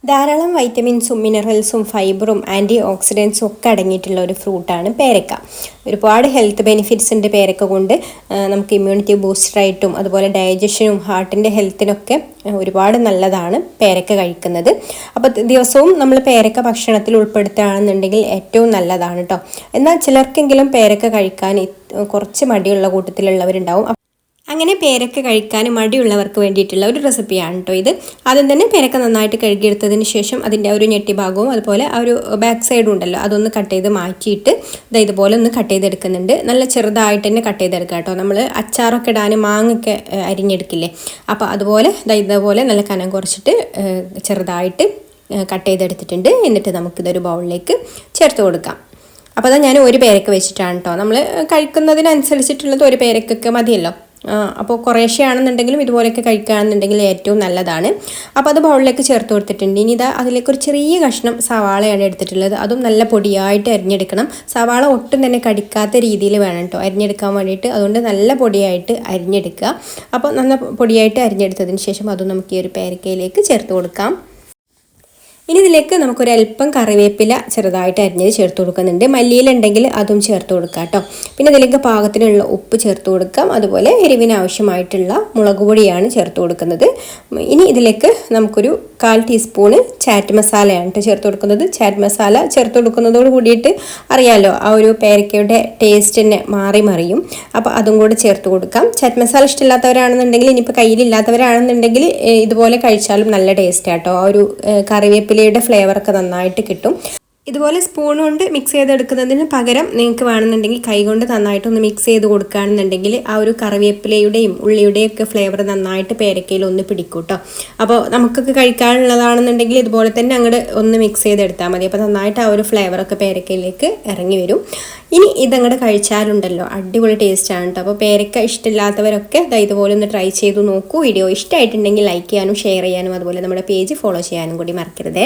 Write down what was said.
ധാരാളം വൈറ്റമിൻസും മിനറൽസും ഫൈബറും ആൻറ്റി ഓക്സിഡൻസും ഒക്കെ അടങ്ങിയിട്ടുള്ള ഒരു ഫ്രൂട്ടാണ് പേരക്ക. ഒരുപാട് ഹെൽത്ത് ബെനിഫിറ്റ്സ് ഉണ്ട് പേരക്ക കൊണ്ട്. നമുക്ക് ഇമ്മ്യൂണിറ്റി ബൂസ്റ്ററായിട്ടും അതുപോലെ ഡൈജഷനും ഹാർട്ടിൻ്റെ ഹെൽത്തിനൊക്കെ ഒരുപാട് നല്ലതാണ് പേരക്ക കഴിക്കുന്നത്. അപ്പോൾ ദിവസവും നമ്മൾ പേരക്ക ഭക്ഷണത്തിൽ ഉൾപ്പെടുത്തുകയാണെന്നുണ്ടെങ്കിൽ ഏറ്റവും നല്ലതാണ് കേട്ടോ. എന്നാൽ ചിലർക്കെങ്കിലും പേരക്ക കഴിക്കാൻ കുറച്ച് മടിയുള്ള കൂട്ടത്തിലുള്ളവരുണ്ടാവും. അങ്ങനെ പേരക്ക കഴിക്കാൻ മടിയുള്ളവർക്ക് വേണ്ടിയിട്ടുള്ള ഒരു റെസിപ്പിയാണ് കേട്ടോ ഇത്. ആദ്യം തന്നെ പേരക്ക നന്നായിട്ട് കഴുകിയെടുത്തതിന് ശേഷം അതിൻ്റെ ഒരു ഞെട്ടി ഭാഗവും അതുപോലെ ആ ഒരു ബാക്ക് സൈഡും ഉണ്ടല്ലോ അതൊന്ന് കട്ട് ചെയ്ത് മാറ്റിയിട്ട് ഇതുപോലെ ഒന്ന് കട്ട് ചെയ്തെടുക്കുന്നുണ്ട്. നല്ല ചെറുതായിട്ട് തന്നെ കട്ട് ചെയ്തെടുക്കുക കേട്ടോ. നമ്മൾ അച്ചാറൊക്കെ ഇടാൻ മാങ്ങയൊക്കെ അരിഞ്ഞെടുക്കില്ലേ, അപ്പോൾ അതുപോലെ ഇതേപോലെ നല്ല കനം കുറച്ചിട്ട് ചെറുതായിട്ട് കട്ട് ചെയ്തെടുത്തിട്ടുണ്ട്. എന്നിട്ട് നമുക്കിതൊരു ബൗളിലേക്ക് ചേർത്ത് കൊടുക്കാം. അപ്പോൾ അതാ ഞാൻ ഒരു പേരക്ക വെച്ചിട്ടാണ് കേട്ടോ. നമ്മൾ കഴിക്കുന്നതിനനുസരിച്ചിട്ടുള്ളത് ഒരു പേരക്കൊക്കെ മതിയല്ലോ. അപ്പോൾ കുറേശ്ശെയാണെന്നുണ്ടെങ്കിലും ഇതുപോലെയൊക്കെ കഴിക്കുകയാണെന്നുണ്ടെങ്കിൽ ഏറ്റവും നല്ലതാണ്. അപ്പോൾ അത് ബൗളിലേക്ക് ചേർത്ത് കൊടുത്തിട്ടുണ്ട്. ഇനി അതിലേക്ക് ഒരു ചെറിയ കഷ്ണം സവാളയാണ് എടുത്തിട്ടുള്ളത്. അതും നല്ല പൊടിയായിട്ട് അരിഞ്ഞെടുക്കണം. സവാള ഒട്ടും തന്നെ കടിക്കാത്ത രീതിയിൽ വേണം കേട്ടോ അരിഞ്ഞെടുക്കാൻ വേണ്ടിയിട്ട്. അതുകൊണ്ട് നല്ല പൊടിയായിട്ട് അരിഞ്ഞെടുക്കുക. അപ്പോൾ നല്ല പൊടിയായിട്ട് അരിഞ്ഞെടുത്തതിന് ശേഷം അതും നമുക്ക് ഈ ഒരു പേരക്കയിലേക്ക് ചേർത്ത് കൊടുക്കാം. ഇനി ഇതിലേക്ക് നമുക്കൊരൽപ്പം കറിവേപ്പില ചെറുതായിട്ട് അരിഞ്ഞത് ചേർത്ത് കൊടുക്കുന്നുണ്ട്. മല്ലിയിലുണ്ടെങ്കിൽ അതും ചേർത്ത് കൊടുക്കാം കേട്ടോ. പിന്നെ ഇതിലേക്ക് പാകത്തിനുള്ള ഉപ്പ് ചേർത്ത് കൊടുക്കാം. അതുപോലെ എരിവിന് ആവശ്യമായിട്ടുള്ള മുളക് പൊടിയാണ് ചേർത്ത് കൊടുക്കുന്നത്. ഇനി ഇതിലേക്ക് നമുക്കൊരു 1/4 ടീസ്പൂണ് ചാറ്റ് മസാലയാണ് കേട്ടോ ചേർത്ത് കൊടുക്കുന്നത്. ചാറ്റ് മസാല ചേർത്ത് കൊടുക്കുന്നതോട് കൂടിയിട്ട് അറിയാമല്ലോ ആ ഒരു പേരക്കയുടെ ടേസ്റ്റ് തന്നെ മാറി മറിയും. അപ്പോൾ അതും കൂടെ ചേർത്ത് കൊടുക്കാം. ചാറ്റ് മസാല ഇഷ്ടമില്ലാത്തവരാണെന്നുണ്ടെങ്കിൽ ഇനിയിപ്പോൾ കയ്യിലില്ലാത്തവരാണെന്നുണ്ടെങ്കിൽ ഇതുപോലെ കഴിച്ചാലും നല്ല ടേസ്റ്റ് ആട്ടോ. ആ ഒരു കറിവേപ്പിലയുടെ ഫ്ലേവറൊക്കെ നന്നായിട്ട് കിട്ടും. ഇതുപോലെ സ്പൂൺ കൊണ്ട് മിക്സ് ചെയ്തെടുക്കുന്നതിന് പകരം നിങ്ങൾക്ക് വേണമെന്നുണ്ടെങ്കിൽ കൈകൊണ്ട് നന്നായിട്ടൊന്ന് മിക്സ് ചെയ്ത് കൊടുക്കുകയാണെന്നുണ്ടെങ്കിൽ ആ ഒരു കറിവേപ്പിലയുടെയും ഉള്ളിയുടെയും ഒക്കെ ഫ്ലേവർ നന്നായിട്ട് പേരക്കയിൽ ഒന്ന് പിടിക്കും കേട്ടോ. അപ്പോൾ നമുക്കൊക്കെ കഴിക്കാനുള്ളതാണെന്നുണ്ടെങ്കിൽ ഇതുപോലെ തന്നെ അങ്ങോട്ട് ഒന്ന് മിക്സ് ചെയ്തെടുത്താൽ മതി. അപ്പോൾ നന്നായിട്ട് ആ ഒരു ഫ്ലേവറൊക്കെ പേരക്കയിലേക്ക് ഇറങ്ങി വരും. ഇനി ഇതങ്ങോട്ട് കഴിച്ചാലുണ്ടല്ലോ അടിപൊളി ടേസ്റ്റാണ് കേട്ടോ. അപ്പോൾ പേരക്ക ഇഷ്ടമില്ലാത്തവരൊക്കെ ഇതുപോലെ ഒന്ന് ട്രൈ ചെയ്ത് നോക്കൂ. വീഡിയോ ഇഷ്ടമായിട്ടുണ്ടെങ്കിൽ ലൈക്ക് ചെയ്യാനും ഷെയർ ചെയ്യാനും അതുപോലെ നമ്മുടെ പേജ് ഫോളോ ചെയ്യാനും കൂടി മറക്കരുതേ.